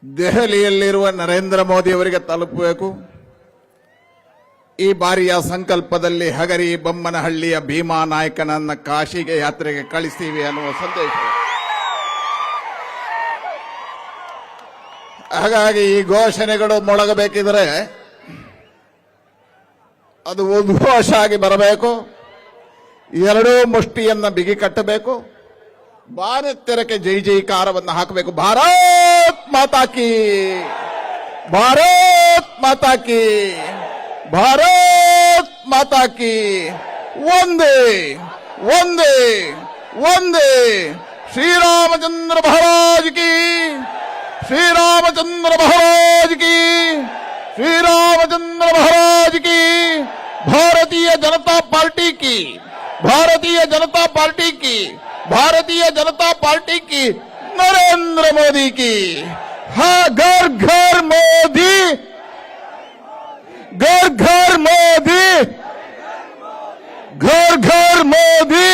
ದೆಹಲಿಯಲ್ಲಿರುವ ನರೇಂದ್ರ ಮೋದಿ ಅವರಿಗೆ ತಲುಪಬೇಕು. ಈ ಬಾರಿಯ ಸಂಕಲ್ಪದಲ್ಲಿ ಹಗರಿ ಬೊಮ್ಮನಹಳ್ಳಿಯ ಭೀಮಾ ನಾಯಕನನ್ನ ಕಾಶಿಗೆ ಯಾತ್ರೆಗೆ ಕಳಿಸ್ತೀವಿ ಅನ್ನುವ ಸಂದೇಶ. ಹಾಗಾಗಿ ಈ ಘೋಷಣೆಗಳು ಮೊಳಗಬೇಕಿದ್ರೆ ಅದು ಉದ್ಘೋಷ ಆಗಿ ಬರಬೇಕು. ಎರಡೂ ಮುಷ್ಟಿಯನ್ನ ಬಿಗಿ ಕಟ್ಟಬೇಕು. ಭಾರತೀಯರಕ್ಕೆ ಜೈ ಜೈಕಾರವನ್ನು ಹಾಕಬೇಕು. ಭಾರತ್ ಮಾತಾ ಕಿ, ಭಾರತ್ ಮಾತಾ ಕಿ, ಭಾರತ್ ಮಾತಾ ಕಿ. ಒಂದೇ ಒಂದೇ ಒಂದೇ. ಶ್ರೀರಾಮಚಂದ್ರ ಮಹಾರಾಜ್ ಕಿ, ಶ್ರೀರಾಮಚಂದ್ರ ಮಹಾರಾಜ್ ಕಿ, ಶ್ರೀರಾಮಚಂದ್ರ ಮಹಾರಾಜ್ ಕಿ. भारतीय जनता पार्टी की, भारतीय जनता पार्टी की, भारतीय जनता पार्टी की, नरेंद्र मोदी की. हाँ, घर घर मोदी, घर घर मोदी, घर घर मोदी,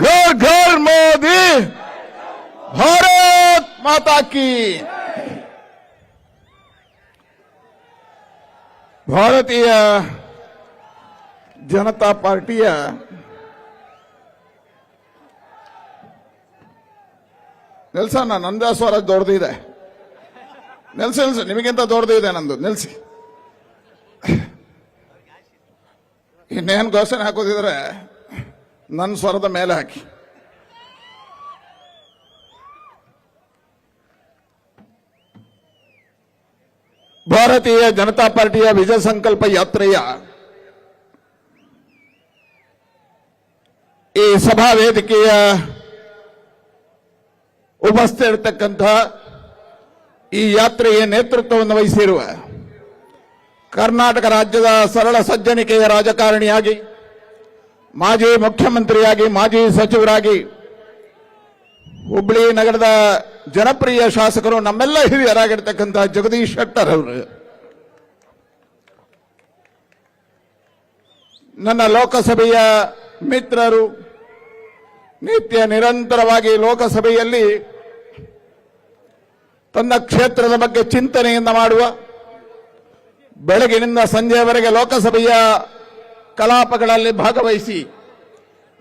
घर घर मोदी. भारत माता की. ಭಾರತೀಯ ಜನತಾ ಪಾರ್ಟಿಯ ನೆಲ್ಸನ್ನ ನಂದ ಸ್ವರ ದೊಡ್ಡದಿದೆ. ನೆಲ್ಸಿ ನಿಮಗಿಂತ ದೊಡ್ಡದಿದೆ ನಂದು. ನೆಲ್ಸಿ. ಇನ್ನೇನು ಘೋಷಣೆ ಹಾಕೋದಿದ್ರೆ ನನ್ನ ಸ್ವರದ ಮೇಲೆ ಹಾಕಿ. ಭಾರತೀಯ ಜನತಾ ಪಾರ್ಟಿಯ ವಿಜಯ ಸಂಕಲ್ಪ ಯಾತ್ರೆಯ ಈ ಸಭಾ ವೇದಿಕೆಯ ಉಪಸ್ಥಿತರಿರತಕ್ಕಂಥ ಈ ಯಾತ್ರೆಯ ನೇತೃತ್ವವನ್ನು ವಹಿಸಿರುವ ಕರ್ನಾಟಕ ರಾಜ್ಯದ ಸರಳ ಸಜ್ಜನಿಕೆಯ ರಾಜಕಾರಣಿಯಾಗಿ, ಮಾಜಿ ಮುಖ್ಯಮಂತ್ರಿಯಾಗಿ, ಮಾಜಿ ಸಚಿವರಾಗಿ, ಹುಬ್ಬಳ್ಳಿ ನಗರದ ಜನಪ್ರಿಯ ಶಾಸಕರು, ನಮ್ಮೆಲ್ಲ ಹಿರಿಯರಾಗಿರ್ತಕ್ಕಂಥ ಜಗದೀಶ್ ಶೆಟ್ಟರ್ ಅವರು, ನನ್ನ ಲೋಕಸಭೆಯ ಮಿತ್ರರು, ನಿತ್ಯ ನಿರಂತರವಾಗಿ ಲೋಕಸಭೆಯಲ್ಲಿ ತನ್ನ ಕ್ಷೇತ್ರದ ಬಗ್ಗೆ ಚಿಂತನೆಯನ್ನು ಮಾಡುವ, ಬೆಳಗಿನಿಂದ ಸಂಜೆಯವರೆಗೆ ಲೋಕಸಭೆಯ ಕಲಾಪಗಳಲ್ಲಿ ಭಾಗವಹಿಸಿ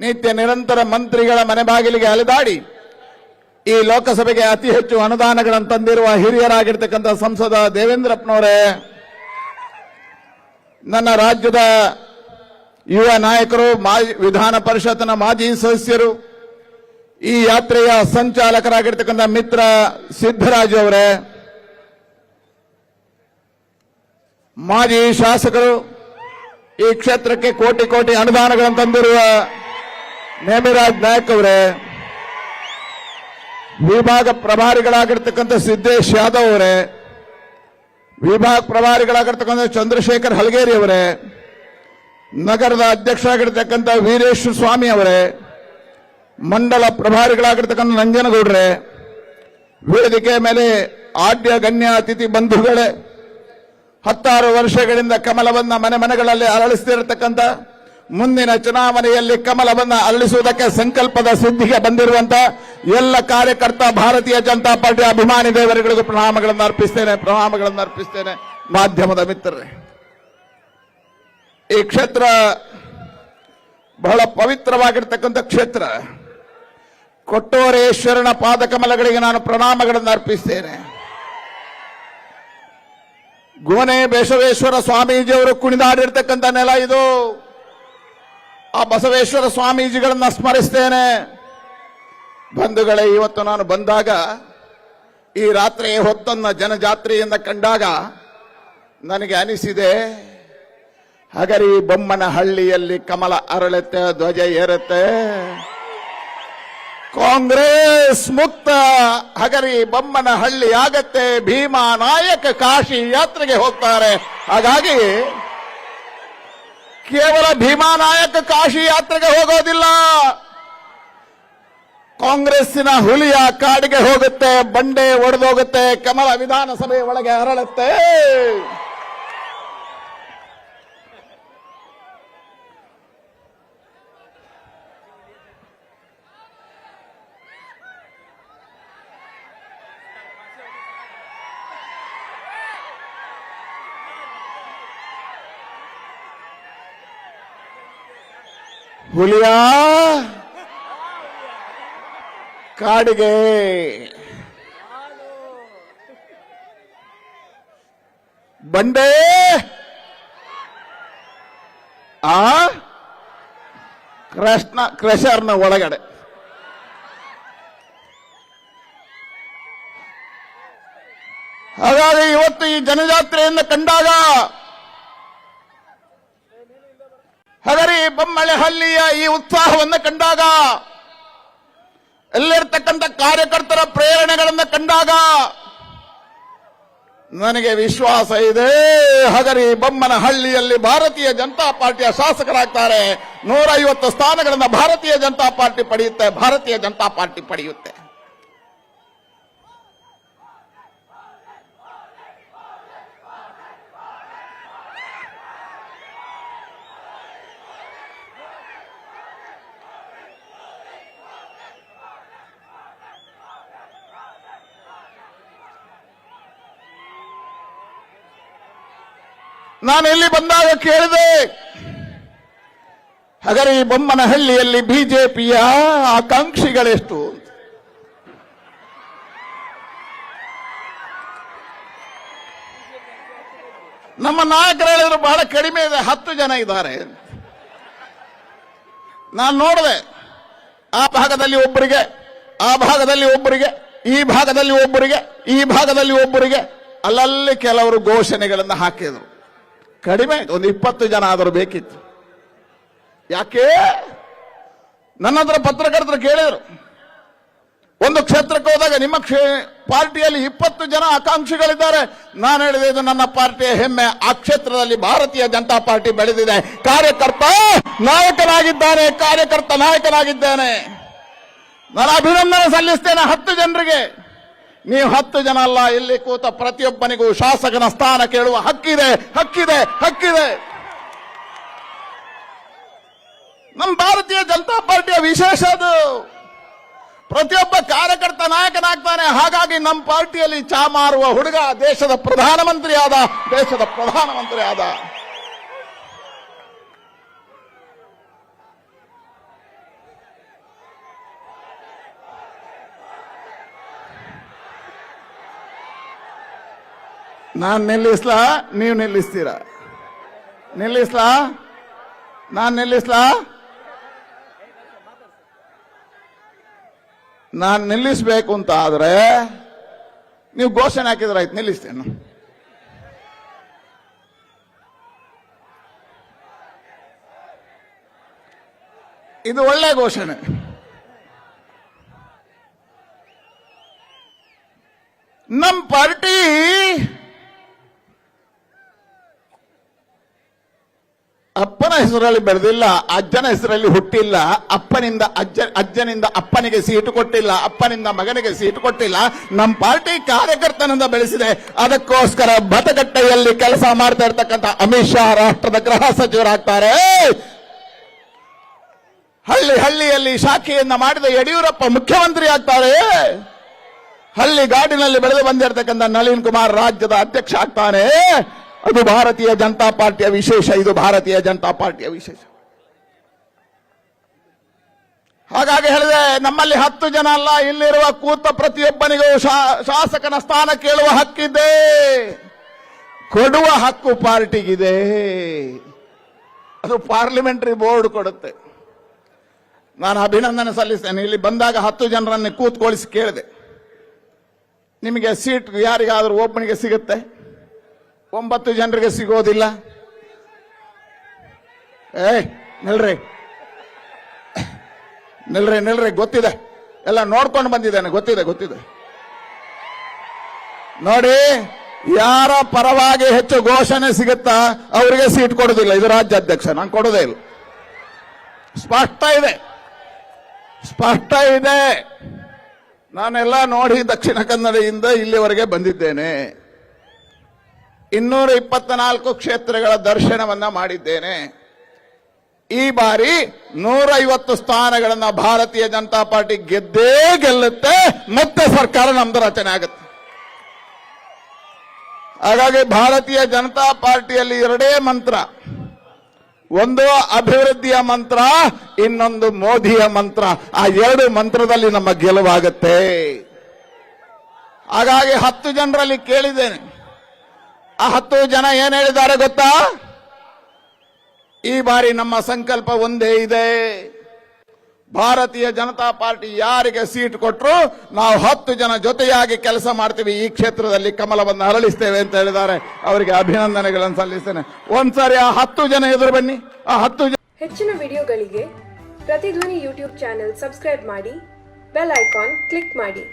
ನಿತ್ಯ ನಿರಂತರ ಮಂತ್ರಿಗಳ ಮನೆ ಬಾಗಿಲಿಗೆ ಅಲೆದಾಡಿ ಈ ಲೋಕಸಭೆಗೆ ಅತಿ ಹೆಚ್ಚು ಅನುದಾನಗಳನ್ನು ತಂದಿರುವ ಹಿರಿಯರಾಗಿರ್ತಕ್ಕಂಥ ಸಂಸದ ದೇವೇಂದ್ರಪ್ಪನವರೇ, ನನ್ನ ರಾಜ್ಯದ ಯುವ ನಾಯಕರು, ವಿಧಾನ ಪರಿಷತ್ನ ಮಾಜಿ ಸದಸ್ಯರು, ಈ ಯಾತ್ರೆಯ ಸಂಚಾಲಕರಾಗಿರ್ತಕ್ಕಂಥ ಮಿತ್ರ ಸಿದ್ದರಾಜು ಅವರೇ, ಮಾಜಿ ಶಾಸಕರು, ಈ ಕ್ಷೇತ್ರಕ್ಕೆ ಕೋಟಿ ಕೋಟಿ ಅನುದಾನಗಳನ್ನು ತಂದಿರುವ ನೇಮಿರಾಜ್ ನಾಯಕ್ ಅವರೇ, ವಿಭಾಗ ಪ್ರಭಾರಿಗಳಾಗಿರ್ತಕ್ಕಂಥ ಸಿದ್ದೇಶ್ ಯಾದವ್ ಅವರೇ, ವಿಭಾಗ ಪ್ರಭಾರಿಗಳಾಗಿರ್ತಕ್ಕಂಥ ಚಂದ್ರಶೇಖರ್ ಹಲಗೇರಿ ಅವರೇ, ನಗರದ ಅಧ್ಯಕ್ಷರಾಗಿರ್ತಕ್ಕಂಥ ವೀರೇಶ್ವರ ಸ್ವಾಮಿ ಅವರೇ, ಮಂಡಲ ಪ್ರಭಾರಿಗಳಾಗಿರ್ತಕ್ಕಂಥ ನಂಜನಗೌಡ್ರೆ, ವೇದಿಕೆ ಮೇಲೆ ಆದ್ಯ ಗಣ್ಯ ಅತಿಥಿ ಬಂಧುಗಳೇ, 16 ವರ್ಷಗಳಿಂದ ಕಮಲವನ್ನ ಮನೆ ಮನೆಗಳಲ್ಲಿ ಅರಳಿಸ್ತಿರತಕ್ಕಂಥ, ಮುಂದಿನ ಚುನಾವಣೆಯಲ್ಲಿ ಕಮಲವನ್ನ ಅರಳಿಸುವುದಕ್ಕೆ ಸಂಕಲ್ಪದ ಸಿದ್ಧಿಗೆ ಬಂದಿರುವಂತ ಎಲ್ಲ ಕಾರ್ಯಕರ್ತ ಭಾರತೀಯ ಜನತಾ ಪಾರ್ಟಿ ಅಭಿಮಾನಿ ದೇವರುಗಳಿಗೂ ಪ್ರಣಾಮಗಳನ್ನು ಅರ್ಪಿಸ್ತೇನೆ. ಮಾಧ್ಯಮದ ಮಿತ್ರರೇ, ಈ ಕ್ಷೇತ್ರ ಬಹಳ ಪವಿತ್ರವಾಗಿರ್ತಕ್ಕಂಥ ಕ್ಷೇತ್ರ. ಕೊಟ್ಟೂರೇಶ್ವರನ ಪಾದಕಮಲಗಳಿಗೆ ನಾನು ಪ್ರಣಾಮಗಳನ್ನು ಅರ್ಪಿಸ್ತೇನೆ. ಗೋನೆ ಬಸವೇಶ್ವರ ಸ್ವಾಮೀಜಿಯವರು ಕುಣಿದಾಡಿರ್ತಕ್ಕಂಥ ನೆಲ ಇದು. ಆ ಬಸವೇಶ್ವರ ಸ್ವಾಮೀಜಿಗಳನ್ನ ಸ್ಮರಿಸ್ತೇನೆ. ಬಂಧುಗಳೇ, ಇವತ್ತು ನಾನು ಬಂದಾಗ ಈ ರಾತ್ರಿ ಹೊತ್ತನ್ನ ಜನಜಾತ್ರೆಯಿಂದ ಕಂಡಾಗ ನನಗೆ ಅನಿಸಿದೆ, ಹಗರಿ ಬೊಮ್ಮನಹಳ್ಳಿಯಲ್ಲಿ ಕಮಲ ಅರಳುತ್ತೆ, ಧ್ವಜ ಏರುತ್ತೆ, ಕಾಂಗ್ರೆಸ್ ಮುಕ್ತ ಹಗರಿ ಬೊಮ್ಮನಹಳ್ಳಿ ಆಗತ್ತೆ, ಭೀಮಾ ನಾಯಕ ಕಾಶಿ ಯಾತ್ರೆಗೆ ಹೋಗ್ತಾರೆ. ಹಾಗಾಗಿ ಕೇವಲ ಭೀಮಾ ನಾಯಕ ಕಾಶಿ ಯಾತ್ರೆಗೆ ಹೋಗೋದಿಲ್ಲ, ಕಾಂಗ್ರೆಸ್ಸಿನ ಹುಲಿಯ ಕಾಡಿಗೆ ಹೋಗುತ್ತೆ, ಬಂಡೆ ಒಡೆದೋಗುತ್ತೆ, ಕಮಲ ವಿಧಾನಸಭೆ ಒಳಗೆ ಅರಳುತ್ತೆ. ಹುಲಿಯ ಕಾಡಿಗೆ ಬಂಡೆ ಆ ಕ್ರಷರ್ನ ಒಳಗಡೆ. ಹಾಗಾಗಿ ಇವತ್ತು ಈ ಜನಜಾತ್ರೆಯನ್ನು ಕಂಡಾಗ ಹಗರಿ ಬೊಮ್ಮಳೆಹಳ್ಳಿಯ ಈ ಉತ್ಸಾಹವನ್ನು ಕಂಡಾಗ, ಎಲ್ಲಿರ್ತಕ್ಕಂಥ ಕಾರ್ಯಕರ್ತರ ಪ್ರೇರಣೆಗಳನ್ನು ಕಂಡಾಗ ನನಗೆ ವಿಶ್ವಾಸ ಇದೆ, ಹಗರಿ ಬೊಮ್ಮನಹಳ್ಳಿಯಲ್ಲಿ ಭಾರತೀಯ ಜನತಾ ಪಾರ್ಟಿಯ ಶಾಸಕರಾಗ್ತಾರೆ. 150 ಸ್ಥಾನಗಳನ್ನು ಭಾರತೀಯ ಜನತಾ ಪಾರ್ಟಿ ಪಡೆಯುತ್ತೆ, ಭಾರತೀಯ ಜನತಾ ಪಾರ್ಟಿ ಪಡೆಯುತ್ತೆ. ನಾನು ಇಲ್ಲಿ ಬಂದಾಗ ಕೇಳಿದೆ, ಹಗರಿ ಬೊಮ್ಮನಹಳ್ಳಿಯಲ್ಲಿ ಬಿಜೆಪಿಯ ಆಕಾಂಕ್ಷಿಗಳೆಷ್ಟು? ನಮ್ಮ ನಾಯಕರು ಹೇಳಿದ್ರು ಬಹಳ ಕಡಿಮೆ ಇದೆ, 10 ಜನ ಇದ್ದಾರೆ. ನಾನು ನೋಡಿದೆ, ಆ ಭಾಗದಲ್ಲಿ ಒಬ್ಬರಿಗೆ, ಆ ಭಾಗದಲ್ಲಿ ಒಬ್ಬರಿಗೆ, ಈ ಭಾಗದಲ್ಲಿ ಒಬ್ಬರಿಗೆ, ಈ ಭಾಗದಲ್ಲಿ ಒಬ್ಬರಿಗೆ, ಅಲ್ಲಲ್ಲಿ ಕೆಲವರು ಘೋಷಣೆಗಳನ್ನು ಹಾಕಿದರು. ಕಡಿಮೆ, ಒಂದು 20 ಜನ ಆದರೂ ಬೇಕಿತ್ತು. ಯಾಕೆ? ನನ್ನ ಹತ್ರ ಪತ್ರಕರ್ತರು ಕೇಳಿದರು, ಒಂದು ಕ್ಷೇತ್ರಕ್ಕೆ ಹೋದಾಗ ನಿಮ್ಮ ಪಾರ್ಟಿಯಲ್ಲಿ 20 ಜನ ಆಕಾಂಕ್ಷಿಗಳಿದ್ದಾರೆ. ನಾನು ಹೇಳಿದೆ, ಇದು ನನ್ನ ಪಾರ್ಟಿಯ ಹೆಮ್ಮೆ. ಆ ಕ್ಷೇತ್ರದಲ್ಲಿ ಭಾರತೀಯ ಜನತಾ ಪಾರ್ಟಿ ಬೆಳೆದಿದೆ. ಕಾರ್ಯಕರ್ತ ನಾಯಕನಾಗಿದ್ದಾನೆ, ಕಾರ್ಯಕರ್ತ ನಾಯಕನಾಗಿದ್ದೇನೆ. ನಾನು ಅಭಿನಂದನೆ ಸಲ್ಲಿಸ್ತೇನೆ 10 ಜನರಿಗೆ. ನೀವು 10 ಜನ ಅಲ್ಲ, ಇಲ್ಲಿ ಕೂತ ಪ್ರತಿಯೊಬ್ಬನಿಗೂ ಶಾಸಕನ ಸ್ಥಾನ ಕೇಳುವ ಹಕ್ಕಿದೆ, ಹಕ್ಕಿದೆ, ಹಕ್ಕಿದೆ. ನಮ್ಮ ಭಾರತೀಯ ಜನತಾ ಪಾರ್ಟಿಯ ವಿಶೇಷ ಅದು. ಪ್ರತಿಯೊಬ್ಬ ಕಾರ್ಯಕರ್ತ ನಾಯಕನಾಗ್ತಾನೆ. ಹಾಗಾಗಿ ನಮ್ಮ ಪಾರ್ಟಿಯಲ್ಲಿ ಚಾ ಮಾರುವ ಹುಡುಗ ದೇಶದ ಪ್ರಧಾನಮಂತ್ರಿ ಆದ, ದೇಶದ ಪ್ರಧಾನಮಂತ್ರಿ ಆದ. ನಾನು ನಿಲ್ಲಿಸ್ಲಾ, ನೀವು ನಿಲ್ಲಿಸ್ತೀರಾ? ನಿಲ್ಲಿಸ್ಲಾ? ನಾನು ನಿಲ್ಲಿಸ್ಲಾ? ನಾನು ನಿಲ್ಲಿಸಬೇಕು ಅಂತ ಆದ್ರೆ ನೀವು ಘೋಷಣೆ ಹಾಕಿದ್ರೆ ಆಯ್ತು, ನಿಲ್ಲಿಸ್ತೇನೆ. ಇದು ಒಳ್ಳೆ ಘೋಷಣೆ. ನಮ್ಮ ಪಾರ್ಟಿ ಅಪ್ಪನ ಹೆಸರಲ್ಲಿ ಬೆಳೆದಿಲ್ಲ, ಅಜ್ಜನ ಹೆಸರಲ್ಲಿ ಹುಟ್ಟಿಲ್ಲ, ಅಜ್ಜನಿಂದ ಅಪ್ಪನಿಗೆ ಸೀಟು ಕೊಟ್ಟಿಲ್ಲ, ಅಪ್ಪನಿಂದ ಮಗನಿಗೆ ಸೀಟು ಕೊಟ್ಟಿಲ್ಲ. ನಮ್ಮ ಪಾರ್ಟಿ ಕಾರ್ಯಕರ್ತನಿಂದ ಬೆಳೆಸಿದೆ. ಅದಕ್ಕೋಸ್ಕರ ಬತಗಟ್ಟೆಯಲ್ಲಿ ಕೆಲಸ ಮಾಡ್ತಾ ಇರ್ತಕ್ಕಂಥ ಅಮಿತ್ ಶಾ ರಾಷ್ಟ್ರದ ಗೃಹ ಸಚಿವರಾಗ್ತಾರೆ. ಹಳ್ಳಿಯಲ್ಲಿ ಶಾಖೆಯನ್ನ ಮಾಡಿದ ಯಡಿಯೂರಪ್ಪ ಮುಖ್ಯಮಂತ್ರಿ ಆಗ್ತಾರೆ. ಗಾಡಿನಲ್ಲಿ ಬೆಳೆದು ಬಂದಿರತಕ್ಕಂಥ ನಳಿನ್ ಕುಮಾರ್ ರಾಜ್ಯದ ಅಧ್ಯಕ್ಷ ಆಗ್ತಾನೆ. ಅದು ಭಾರತೀಯ ಜನತಾ ಪಾರ್ಟಿಯ ವಿಶೇಷ. ಇದು ಭಾರತೀಯ ಜನತಾ ಪಾರ್ಟಿಯ ವಿಶೇಷ. ಹಾಗಾಗಿ ಹೇಳಿದೆ, ನಮ್ಮಲ್ಲಿ 10 ಜನ ಅಲ್ಲ, ಇಲ್ಲಿರುವ ಕೂತ ಪ್ರತಿಯೊಬ್ಬನಿಗೂ ಶಾಸಕನ ಸ್ಥಾನ ಕೇಳುವ ಹಕ್ಕಿದೆ, ಕೊಡುವ ಹಕ್ಕು ಪಾರ್ಟಿಗಿದೆ. ಅದು ಪಾರ್ಲಿಮೆಂಟರಿ ಬೋರ್ಡ್ ಕೊಡುತ್ತೆ. ನಾನು ಅಭಿನಂದನೆ ಸಲ್ಲಿಸ್ತೇನೆ. ಇಲ್ಲಿ ಬಂದಾಗ 10 ಜನರನ್ನು ಕೂತ್ಕೊಳಿಸಿ ಕೇಳಿದೆ, ನಿಮಗೆ ಸೀಟ್ ಯಾರಿಗಾದ್ರೂ ಒಬ್ಬನಿಗೆ ಸಿಗುತ್ತೆ, 9 ಜನರಿಗೆ ಸಿಗೋದಿಲ್ಲ. ನಿಲ್ರಿ, ಗೊತ್ತಿದೆ, ಎಲ್ಲ ನೋಡ್ಕೊಂಡು ಬಂದಿದ್ದೇನೆ, ಗೊತ್ತಿದೆ. ನೋಡಿ, ಯಾರ ಪರವಾಗಿ ಹೆಚ್ಚು ಘೋಷಣೆ ಸಿಗುತ್ತಾ ಅವರಿಗೆ ಸೀಟ್ ಕೊಡೋದಿಲ್ಲ. ಇದು ರಾಜ್ಯಾಧ್ಯಕ್ಷ, ನಾನು ಕೊಡೋದೇ ಇಲ್ಲ. ಸ್ಪಷ್ಟ ಇದೆ. ನಾನೆಲ್ಲ ನೋಡಿ ದಕ್ಷಿಣ ಕನ್ನಡದಿಂದ ಇಲ್ಲಿವರೆಗೆ ಬಂದಿದ್ದೇನೆ. 224 ಕ್ಷೇತ್ರಗಳ ದರ್ಶನವನ್ನ ಮಾಡಿದ್ದೇನೆ. ಈ ಬಾರಿ 150 ಸ್ಥಾನಗಳನ್ನ ಭಾರತೀಯ ಜನತಾ ಪಾರ್ಟಿ ಗೆದ್ದೇ ಗೆಲ್ಲುತ್ತೆ. ಮತ್ತೆ ಸರ್ಕಾರ ನಮ್ದು ರಚನೆ ಆಗುತ್ತೆ. ಹಾಗಾಗಿ ಭಾರತೀಯ ಜನತಾ ಪಾರ್ಟಿಯಲ್ಲಿ 2 ಮಂತ್ರ. ಒಂದು ಅಭಿವೃದ್ಧಿಯ ಮಂತ್ರ, ಇನ್ನೊಂದು ಮೋದಿಯ ಮಂತ್ರ. ಆ ಎರಡು ಮಂತ್ರದಲ್ಲಿ ನಮ್ಮ ಗೆಲುವಾಗುತ್ತೆ. ಹಾಗಾಗಿ 10 ಜನರಲ್ಲಿ ಕೇಳಿದ್ದೇನೆ. ಆ 10 ಜನ ಏನ್ ಹೇಳಿದ್ದಾರೆ ಗೊತ್ತಾ? ಈ ಬಾರಿ ನಮ್ಮ ಸಂಕಲ್ಪ ಒಂದೇ ಇದೆ, ಭಾರತೀಯ ಜನತಾ ಪಾರ್ಟಿ ಯಾರಿಗೆ ಸೀಟ್ ಕೊಟ್ಟರು ನಾವು 10 ಜನ ಜೊತೆಯಾಗಿ ಕೆಲಸ ಮಾಡ್ತೀವಿ, ಈ ಕ್ಷೇತ್ರದಲ್ಲಿ ಕಮಲವನ್ನು ಅರಳಿಸ್ತೇವೆ ಅಂತ ಹೇಳಿದ್ದಾರೆ. ಅವರಿಗೆ ಅಭಿನಂದನೆಗಳನ್ನು ಸಲ್ಲಿಸ್ತೇನೆ. ಒಂದ್ಸಾರಿ ಆ 10 ಜನ ಎದುರು ಬನ್ನಿ. ಆ 10 ಜನ. ಹೆಚ್ಚಿನ ವಿಡಿಯೋಗಳಿಗೆ ಪ್ರತಿಧ್ವನಿ ಯೂಟ್ಯೂಬ್ ಚಾನೆಲ್ ಸಬ್ಸ್ಕ್ರೈಬ್ ಮಾಡಿ, ಬೆಲ್ ಐಕಾನ್ ಕ್ಲಿಕ್ ಮಾಡಿ.